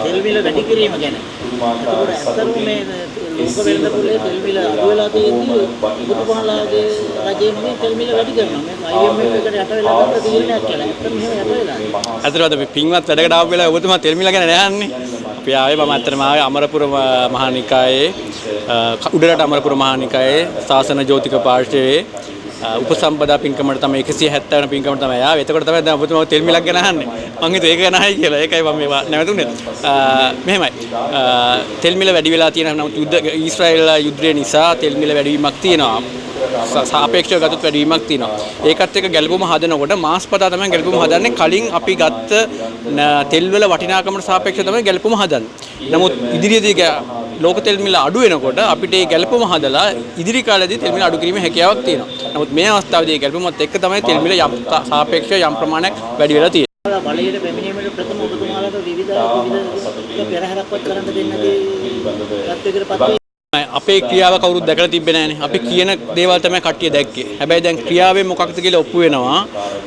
තෙල් මිල වැඩි කිරීම ගැන. ඒකෝර ඇත්තටම මේ ලෝක වෙළඳ පොලේ තෙල් මිල අඩු වෙලා තියෙද්දි ඔබතුමාලාගේ රජයේ තෙල් මිල වැඩි කරනවා. මේ IMF එකට යට වෙලා ගත්ත තීරණයක් කියලා. ඇත්තටම මෙහෙම යට වෙලා. අතරවද මේ පින්වත් වැඩකට ආව වෙලාව ඔබතුමා තෙල් මිල ගැන නෑන්නේ. අපි ආවේ මම ඇත්තටම ආවේ අමරපුර මහානිකායේ උඩරට අමරපුර මහානිකායේ ශාසන ජෝතික පාර්ශ්වයේ උපසම්පදා පින්කමට තමයි 170 වෙනි පින්කමට තමයි ආවේ. එතකොට තමයි දැන් ඔබතුමා තෙල් මිලක් ගැන අහන්නේ. මං හිතුවා ඒක ගැන අහයි කියලා. ඒකයි මම මේවා නැවතුනේ. මෙහෙමයි. තෙල් මිල වැඩි වෙලා තියෙනවා. නමුත් ඊශ්‍රායල් යුද්ධය නිසා තෙල් මිල වැඩිවීමක් තියෙනවා. සාපේක්ෂව ගත්තොත් වැඩිවීමක් තියෙනවා. ඒකත් එක්ක ගැළපුම හදනකොට මාස්පතා තමයි ගැළපුම හදන්නේ. කලින් අපි ගත්ත තෙල් වල වටිනාකමට සාපේක්ෂව තමයි ගැළපුම හදන්නේ. නමුත් ඉදිරියේදී ලෝක තෙල් මිල අඩු වෙනකොට අපිට මේ ගැළපුම හදලා ඉදිරි කාලෙදී තෙල් මිල අඩු කිරීමේ හැකියාවක් තියෙනවා. නමුත් මේ අවස්ථාවේදී ගැළපුමත් එක්ක තමයි තෙල් මිල යම් සාපේක්ෂව යම් ප්‍රමාණයක් වැඩි වෙලා තියෙන්නේ. බලයට පැමිණීමේ ප්‍රථම ඔබතුමාලාට විවිධ පෙරහැරක්වත් කරන්න දෙන්නේ නැති තත්ත්වයකටපත් අපේ ක්‍රියාව කවුරුත් දැකලා තිබ්බේ නැහනේ. අපි කියන දේවල් තමයි කට්ටිය දැක්කේ. හැබැයි දැන් ක්‍රියාවෙන් මොකක්ද කියලා ඔප්පු වෙනවා.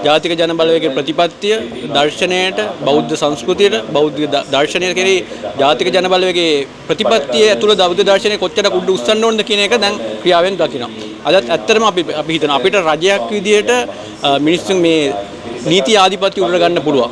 ජාතික ජන බලවේගයේ ප්‍රතිපත්තිය, දර්ශනයට, බෞද්ධ සංස්කෘතියට, බෞද්ධ දර්ශනය කෙරෙහි ජාතික ජන බලවේගයේ ප්‍රතිපත්තිය ඇතුළත බෞද්ධ දර්ශනය කොච්චර උඩ උස්සන්න ඕනද කියන එක දැන් ක්‍රියාවෙන් දකිනවා. අදත් ඇත්තටම අපි හිතනවා අපිට රජයක් විදියට මිනිස්සුන් මේ නීති ආධිපත්‍ය උඩ ගන්න පුළුවන්.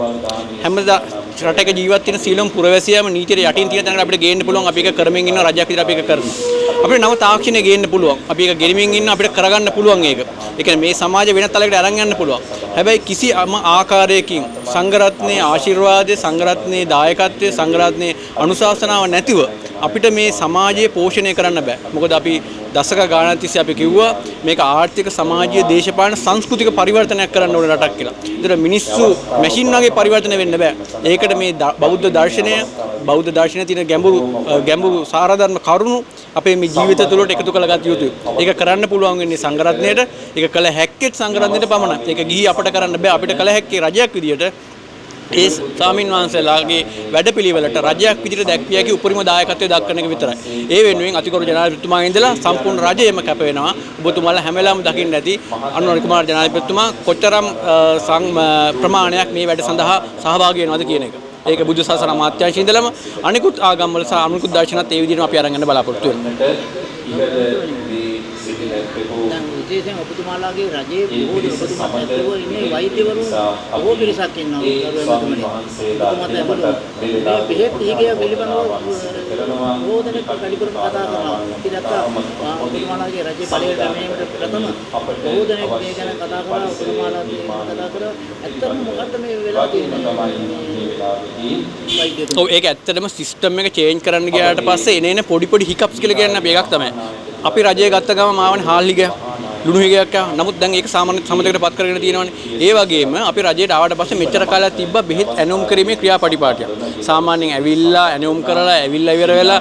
හැමදා රටක ජීවත් වෙන සීලම් පුරවැසියාම නීතියට යටින් තියෙන තැනකට අපිට ගේන්න පුළුවන්. අපි ඒක කරමින් ඉන්න රජයක් විදිහට අපි ඒක කරනවා. අපිට නව තාක්ෂණය ගේන්න පුළුවන්. අපි ඒක ගෙනිමින් ඉන්න අපිට කරගන්න පුළුවන් ඒක. ඒ කියන්නේ මේ සමාජය වෙනත් තලයකට අරන් යන්න පුළුවන්. හැබැයි කිසිම ආකාරයකින් සංඝරත්නයේ ආශිර්වාදයේ සංඝරත්නයේ දායකත්වයේ සංඝරත්නයේ අනුශාසනාව නැතිව අපිට මේ සමාජය පෝෂණය කරන්න බෑ. මොකද අපි දශක ගානක් තිස්සේ අපි කිව්වා මේක ආර්ථික සමාජීය දේශපාලන සංස්කෘතික පරිවර්තනයක් කරන්න ඕන රටක් කියලා. ඒතර මිනිස්සු මැෂින් වගේ පරිවර්තන වෙන්න බෑ. ඒකට මේ බෞද්ධ දර්ශනයේ තියෙන ගැඹුරු සාරධර්ම කරුණු අපේ මේ ජීවිත තුළට එකතු කරගත යුතුයි. ඒක කරන්න පුළුවන් වෙන්නේ සංඝරත්නයට. ඒක කළ හැක්කේ සංඝරත්නයට පමණයි. ඒක ගිහි අපිට කරන්න බෑ. අපිට කළ හැක්කේ රජයක් විදියට ඒ ස්වාමීන් වහන්සේලාගේ වැඩපිළිවෙලට රජයක් විදිහට දැක්විය හැකි උපරිම දායකත්වය දක්වන එක විතරයි. ඒ වෙනුවෙන් අතිගරු ජනාධිපතිතුමා ඉඳලා සම්පූර්ණ රජයම කැප වෙනවා. ඔබතුමාලා හැම වෙලාවෙම දකින්න ඇති අනුර කුමාර ජනාධිපතිතුමා කොතරම් ප්‍රමාණයක් මේ වැඩ සඳහා සහභාගී වෙනවද කියන එක. ඒක බුද්ධ ශාසන අමාත්‍යාංශය ඉඳලම අනිකුත් ආගම්වල සහ අනිකුත් දර්ශනත් ඒ විදිහටම අපි අරන් යන්න බලාපොරොත්තු වෙනවා. දැන් විශේෂයෙන් ඔබතුමාලාගේ රජයේ බොහෝ ඔබතුමාත් ඇතුළු ඉන්නේ වෛද්‍යවරුන් බොහෝ පිරිසක් ඉන්නවා. මේ බෙහෙත් ඊගේ පිළිබඳව බොහෝ දෙනෙක් කඩිපුරම කතා කරනවා. අපි දැක්කා ඔබතුමාලාගේ රජයේ බලයට පැමිණීමට ප්‍රථම බොහෝ දෙනෙක් මේ ගැන කතා කරලා ඔබතුමාලාගේ කතා කරා. ඇත්තටම මොකද්ද මේ වෙලා තියෙන්නේ? ඔව් ඒක ඇත්තටම සිස්ටම් එක චේන්ජ් කරන්න ගියාට පස්සේ එන පොඩි හිකප්ස් කියලා කියන්නේ අපි එකක් තමයි. අපි රජය ගත්ත ගම මාවනේ හාල් හිගයක් ලුණු හිගයක් ආවා. නමුත් දැන් ඒක සාමාන්‍ය සමතකට පත් කරගෙන තියෙනවානේ. ඒ වගේම අපි රජයට ආවට පස්සේ මෙච්චර කාලයක් තිබ්බා බෙහෙත් ඇනෝම් කිරීමේ ක්‍රියාපටිපාටිය. සාමාන්‍යයෙන් ඇවිල්ලා ඇනෝම් කරලා ඇවිල්ලා ඉවර වෙලා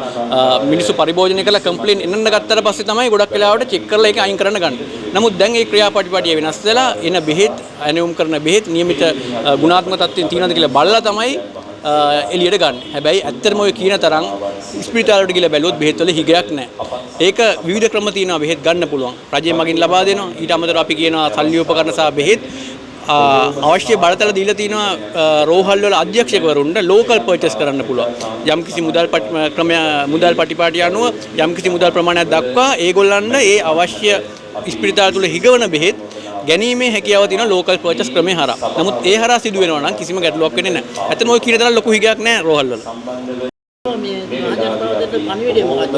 මිනිස්සු පරිභෝජනය කරලා කම්ප්ලේන් එන්නන්න ගත්තට පස්සේ තමයි ගොඩක් වෙලාවට චෙක් කරලා ඒක අයින් කරන්න ගන්න. නමුත් දැන් ඒ ක්‍රියාපටිපාටිය වෙනස් වෙලා එන බෙහෙත් ඇනෝම් කරන බෙහෙත් නියමිත ගුණාත්මක තත්ත්වයෙන් තියෙනවද කියලා බලලා තමයි එළියට ගන්න. හැබැයි ඇත්තටම ඔය කියන තරම් ස්පිරිතාලයට ගිහලා බැලුවොත් බෙහෙත් වල හිගයක් නැහැ. ඒක විවිධ ක්‍රම තියෙනවා බෙහෙත් ගන්න පුළුවන්. රජය මගින් ලබා දෙනවා. ඊට අමතරව අපි කියනවා සල්ලි උපකරණ සහ බෙහෙත් අවශ්‍ය බලතල දීලා තිනවා රෝහල් වල අධ්‍යක්ෂකවරුන්ට ලෝකල් පර්චේස් කරන්න පුළුවන්. යම්කිසි මුදල් පටිපාටිය අනුව යම්කිසි මුදල් ප්‍රමාණයක් දක්වා ඒගොල්ලන්ට ඒ අවශ්‍ය ස්පිරිතාල තුල හිගවන බෙහෙත් ගැනීමේ හැකියාව තියෙන ලෝකල් පර්චේස් ක්‍රමය හරහා. නමුත් ඒ හරහා සිදු වෙනවා නම් කිසිම ගැටලුවක් වෙන්නේ නැහැ. ඇත්තම ඔය කියන තරම් ලොකු හිගයක් නැහැ රෝහල් වල. මේ මහ ජනතාවට පණිවිඩය මොකක්ද?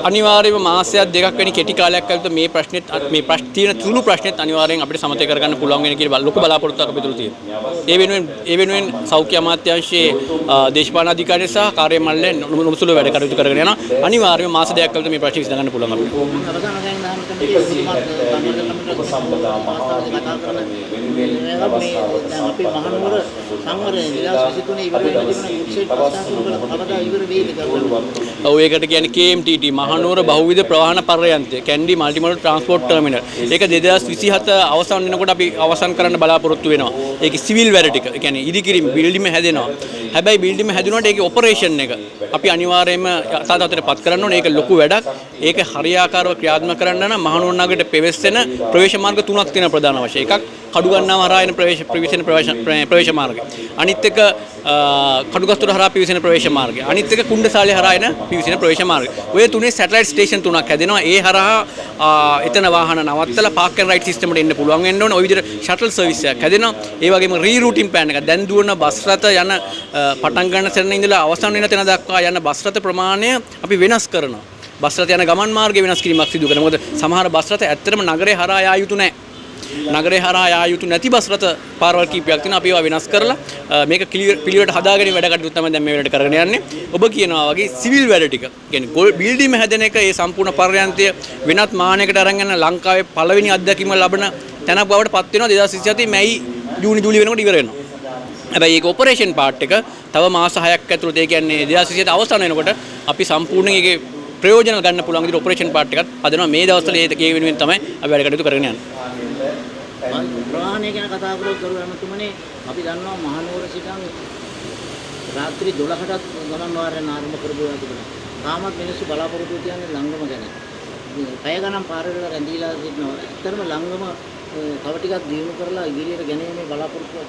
අනිවාර්යයෙන්ම මාසයක් දෙකක් වැනි කෙටි කාලයක් ඇතුළත මේ ප්‍රශ්නෙත් මේ තියෙන තුළු ප්‍රශ්නෙත් අනිවාර්යෙන් අපිට සමතය කරගන්න පුළුවන් වෙන කියලා ලොකු බලාපොරොත්තුවක් අපිට තියෙනවා. ඒ වෙනුවෙන් සෞඛ්‍ය අමාත්‍යාංශයේ දේශපාලන අධිකාරිය සහ කාර්යමණ්ඩලය නොමුසුළු වැඩ කටයුතු කරගෙන යනවා. අනිවාර්යයෙන්ම මාස දෙකක් ඇතුළත මේ ප්‍රශ්න විසඳගන්න පුළුවන් අපිට. අපි මහනුවර සංවරය 2023 ඉවර වෙන තිබුණ උත්සව ප්‍රස්තාව කරලා අවදා ඉවර වේද කරනවා. ඔව් ඒකට කියන්නේ KMTT මහනුවර බහුවිධ ප්‍රවාහන පර්යන්තය කැන්ඩි මල්ටිමොඩල් ට්‍රාන්ස්පෝර්ට් ටර්මිනල්. ඒක 2027 අවසන් වෙනකොට අපි අවසන් කරන්න බලාපොරොත්තු වෙනවා. ඒකේ සිවිල් වැඩ ටික. ඒ කියන්නේ ඉදිකිරීම බිල්ඩින්ග් හැදෙනවා. හැබැයි බිල්ඩින්ග් හැදුනට ඒකේ ඔපරේෂන් එක අපි අනිවාර්යයෙන්ම යථාර්ථයට පත් කරන්න ඕනේ. ඒක ලොකු වැඩක්. ඒක හරියාකාරව ක්‍රියාත්මක කරන්න නම් මහනුවර නගරයට පෙවෙස්සෙන ප්‍රවේශ මාර්ග තුනක් තියෙන ප්‍රධාන වශයෙන්. එකක් කඩු ගන්නාව හරහා එන ප්‍රවේශ මාර්ගය. අනිත් එක කඩුගස්තුර හරහා පිවිසෙන ප්‍රවේශ මාර්ගය. අනිත් එක කුණ්ඩසාලේ හරහා එන පිවිසෙන ප්‍රවේශ මාර්ගය. ඔය තුනේ සැටලයිට් ස්ටේෂන් තුනක් හැදෙනවා. ඒ හරහා එතන වාහන නවත්තලා පාක් ඇන්ඩ් රයිඩ් සිස්ටම් එකට එන්න පුළුවන් වෙන්න ඕනේ. ඔය විදිහට ෂටල් සර්විස් එකක් හැදෙනවා. ඒ වගේම රීරූටින් ප්ලෑන් එක. දැන් දුවන බස් රථ යන පටන් ගන්න තැන ඉඳලා අවසන් වෙන තැන දක්වා යන බස් රථ ප්‍රමාණය අපි වෙනස් කරනවා. බස් රථ යන ගමන් මාර්ගය වෙනස් කිරීමක් සිදු කරනවා. මොකද සමහර බස් රථ ඇත්තටම නගරේ හරහා යා යුතු නැහැ. නගරේ හරහා යා යුතු නැති බස් රථ පාරවල් කීපයක් තියෙනවා. අපි ඒවා වෙනස් කරලා මේක පිළිවෙලට හදාගෙන වැඩ කටයුතු තමයි දැන් මේ වෙලට කරගෙන යන්නේ. ඔබ කියනවා වගේ සිවිල් වැඩ ටික. කියන්නේ බිල්ඩින්ග් හැදෙන එක ඒ සම්පූර්ණ පර්යන්තය වෙනත් මානයකට අරන් යන ලංකාවේ පළවෙනි අත්දැකීම ලබන තැනක් බවට පත් වෙනවා 2027 මැයි ජූනි වෙනකොට ඉවර වෙනවා. හැබැයි ඒක ඔපරේෂන් පාර්ට් එක තව මාස 6ක් ඇතුළත ඒ කියන්නේ 2027 අවසන් වෙනකොට අපි සම්පූර්ණයෙන් ඒකේ ප්‍රයෝජන ගන්න පුළුවන් විදිහට ඔපරේෂන් පාර්ට් එකත් හදනවා. මේ දවස්වල ඒ වෙනුවෙන් තමයි අපි වැඩ කටයුතු කරගෙන යන්නේ. ප්‍රවාහනය ගැන කතා කරලා ගරු ඇමතුමනේ අපි දන්නවා මහනුවර සිටන් රාත්‍රී 12ටත් ගමන් වාරයන් ආරම්භ කරගුවා තිබුණා. තාමත් මිනිස්සු බලාපොරොත්තු තියන්නේ ලංගම ගැන. පැය ගණන් පාරවල රැඳීලා සිටිනවා. ඇත්තටම ලංගම තව ටිකක් දියුණු කරලා ඉදිරියට ගෙනීමේ බලාපොරොත්තුවක්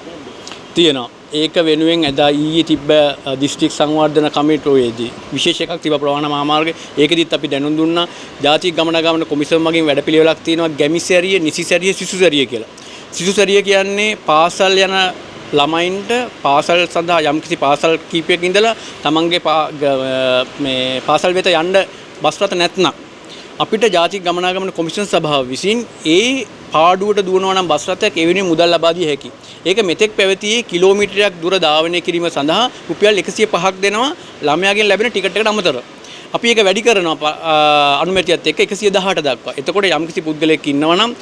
තියෙනවා. ඒක වෙනුවෙන් එදා ඊයේ තිබ්බ දිස්ත්‍රික් සංවර්ධන කමිටුවේදී විශේෂ එකක් තිබ්බ ප්‍රවාහන මහාමාර්ගය. ඒකෙදිත් අපි දැනුම් දුන්නා. ජාතික ගමනාගමන කොමිසම මගින් වැඩපිළිවෙලක් තියෙනවා ගැමිසැරිය, නිසිසැරිය, සිසුසැරිය කියලා. සිසුසැරිය කියන්නේ පාසල් යන ළමයින්ට පාසල් සඳහා යම්කිසි පාසල් කීපයක ඉඳලා තමන්ගේ මේ පාසල් වෙත යන්න බස් රථ නැත්නම් අපිට ජාතික ගමනාගමන කොමිෂන් සභාව විසින් ඒ පාඩුවට දුවනවා නම් බස් රථයක් ඒ වෙනුවෙන් මුදල් ලබා දිය හැකියි. ඒක මෙතෙක් පැවතියේ කිලෝමීටරයක් දුර ධාවනය කිරීම සඳහා රුපියල් 105ක් දෙනවා ළමයාගෙන් ලැබෙන ටිකට් එකට අමතරව. අපි ඒක වැඩි කරනවා අනුමැතියත් එක්ක 118 දක්වා. එතකොට යම්කිසි පුද්ගලයෙක් ඉන්නවා නම්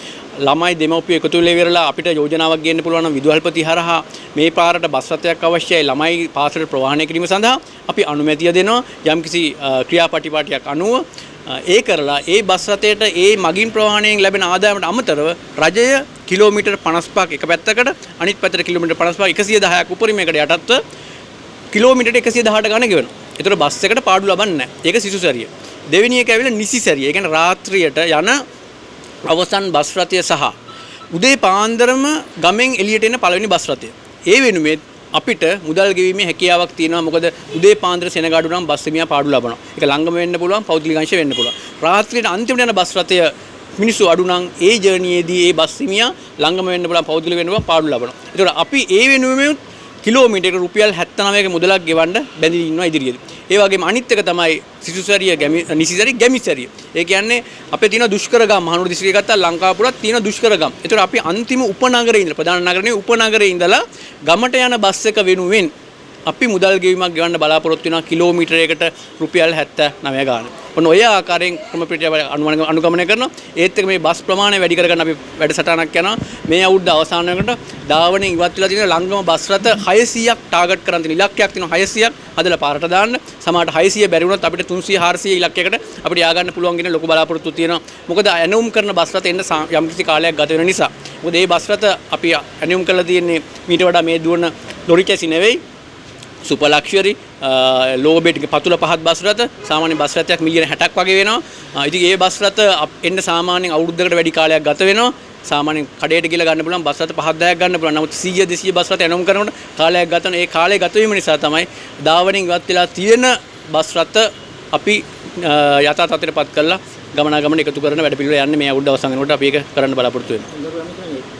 ළමයි දෙමව්පිය එකතු වෙලා ඉවරලා අපිට යෝජනාවක් ගේන්න පුළුවන් නම් විදුහල්පති හරහා මේ පාරට බස් රථයක් අවශ්‍යයි ළමයි පාසලට ප්‍රවාහනය කිරීම සඳහා අපි අනුමැතිය දෙනවා යම්කිසි ක්‍රියාපටිපාටියක් අනුව. ඒ කරලා ඒ බස් රථයට ඒ මගින් ප්‍රවාහණයෙන් ලැබෙන ආදායමට අමතරව රජය කිලෝමීටර් 55ක් එක පැත්තකට අනිත් පැත්තට කිලෝමීටර් 55ක් 110ක් උපරිමයකට යටත්ව කිලෝමීටර් 118 ගණන් ගෙවනවා. ඒතර බස් එකට පාඩු ලබන්නේ නැහැ. ඒක සිසුසැරිය. දෙවෙනි එක ඇවිල්ලා නිසිසැරිය. ඒ කියන්නේ රාත්‍රියට යන අවසන් බස් රථය සහ උදේ පාන්දරම ගමෙන් එළියට එන පළවෙනි බස් රථය. ඒ වෙනුවෙන් අපිට මුදල් ගෙවීමේ හැකියාවක් තියෙනවා. මොකද උදේ පාන්දර සෙනගාඩු නම් බස් හිමියා පාඩු ලබනවා. ඒක ළංගම වෙන්න පුළුවන්, පෞද්ගලික අංශ වෙන්න පුළුවන්. රාත්‍රියට අන්තිමට යන බස් රථය මිනිස්සු අඩු නම් ඒ ජර්නියේදී ඒ බස් හිමියා ළංගම වෙන්න පුළුවන්, පෞද්ගලික වෙන්න පුළුවන් පාඩු ලබනවා. ඒතකොට අපි ඒ වෙනුවෙන් කිලෝමීටර් රුපියල් 79ක මුදලක් ගෙවන්න බැඳී ඉන්නවා ඉදිරියේදී. ඒ වගේම අනිත් එක තමයි සිසුසැරිය නිසිසැරිය ගැමිසැරිය. ඒ කියන්නේ අපේ තියෙන දුෂ්කරගම් මහනුවර දිස්ත්‍රික්කය ගත්තා ලංකාව පුරා තියෙන දුෂ්කරගම්. ඒතර අපි අන්තිම උපනගරේ ඉඳලා ප්‍රධාන නගරේ උපනගරේ ඉඳලා ගමට යන බස් එක වෙනුවෙන් අපි මුදල් ගෙවීමක් ගෙවන්න බලාපොරොත්තු වෙනවා කිලෝමීටරයකට රුපියල් 79 ගාන. ඔන්න ඔය ආකාරයෙන් ක්‍රමපිටිය අනුගමනය කරනවා. ඒත් එක්ක මේ බස් ප්‍රමාණය වැඩි කරගන්න අපි වැඩසටහනක් යනවා. මේ අවුරුද්ද අවසාන වෙනකොට ධාවනයෙන් ඉවත් වෙලා තියෙන ලංගම බස් රථ 600ක් ටාගට් කරන් තියෙන ඉලක්කයක් තියෙනවා 600ක් හදලා පාරට දාන්න. සමහරට 600 බැරි වුණොත් අපිට 300 400 ඉලක්කයකට අපිට යා ගන්න පුළුවන් කියන ලොකු බලාපොරොත්තු තියෙනවා. මොකද ඇනවුම් කරන බස් රථ එන්න යම්කිසි කාලයක් ගත වෙන නිසා. මොකද මේ බස් රථ අපි ඇනවුම් කරලා තියෙන්නේ මීට වඩා මේ දුවන ලොරි කැසි නෙවෙයි. සුපර් ලක්ෂරි ලෝ බෙඩ් පතුල පහත් බස් රථ සාමාන්‍ය බස් රථයක් මිලියන 60ක් වගේ වෙනවා. ඉතින් ඒ බස් රථ එන්න සාමාන්‍යයෙන් අවුරුද්දකට වැඩි කාලයක් ගත වෙනවා. සාමාන්‍යයෙන් කඩේට ගිහලා ගන්න පුළුවන් බස් රථ 5-10ක් ගන්න පුළුවන්. නමුත් 100 200 බස් රථ එනොම් කරනකොට කාලයක් ගත වෙන. ඒ කාලය ගත වීම නිසා තමයි ධාවනයෙන් ඉවත් වෙලා තියෙන බස් රථ අපි යථාර්ථයට පත් කරලා ගමනාගමන එකතු කරන වැඩ පිළිවෙල යන්නේ මේ අවුරුද්ද අවසන් වෙනකොට අපි ඒක කරන්න බලාපොරොත්තු වෙනවා.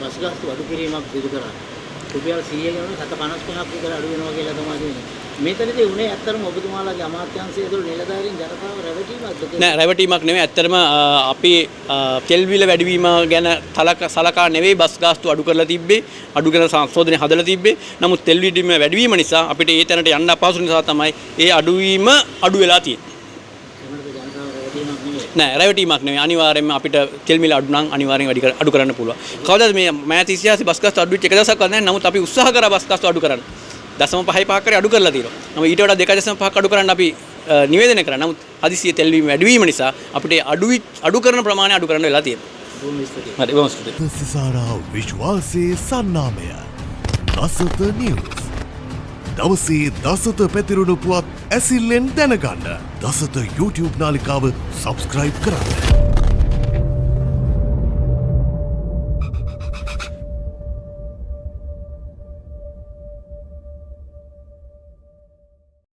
බස් ගාස්තු අඩු කිරීමක් සිදු කරා. රුපියල් 100 ගණන් 755ක් විතර අඩු වෙනවා කියලා තමයි කියන්නේ. මේතනදී උනේ ඇත්තටම ඔබතුමාලාගේ අමාත්‍යාංශය ඇතුළු නිලධාරීන් ජනතාව රැවටීමක්ද? නෑ රැවටීමක් නෙමෙයි. ඇත්තටම අපි තෙල් බිල වැඩිවීම ගැන සලකා නෙවෙයි බස් ගාස්තු අඩු කරලා තිබ්බේ. අඩු කරන සංශෝධනය හදලා තිබ්බේ. නමුත් තෙල් බිල වැඩිවීම නිසා අපිට ඒ තැනට යන්න අපහසු නිසා තමයි ඒ අඩුවීම අඩු වෙලා තියෙන්නේ. නෑ රැවටීමක් නෙවෙයි. අනිවාර්යයෙන්ම අපිට තෙල් මිල අඩු නම් අනිවාර්යෙන් අඩු කරන්න පුළුවන්. කවදාද මේ මෑත ඉතිහාසයේ බස් ගාස්තු අඩු වෙච්ච එක දවසක්වත් නැහැ. නමුත් අපි උත්සාහ කරා බස් ගාස්තු අඩු කරන්න. 0.5 කර අඩු කරලා තියෙනවා. නමුත් ඊට වඩා 2.5 අඩු කරන්න අපි නිවේදනය කරා. නමුත් හදිසියේ තෙල්වීම වැඩිවීම නිසා අපිට අඩු කරන ප්‍රමාණය අඩු කරන්න වෙලා තියෙනවා. හරි බොහොම ස්තුතියි. සිසාරා විශ්වාසයේ සන්නාමය දසත නිවුස්. දවසේ දසත පැතිරුණු පුවත් ඇසිල්ලෙන් දැනගන්න දසත YouTube නාලිකාව සබස්ක්‍රයිබ් කරන්න.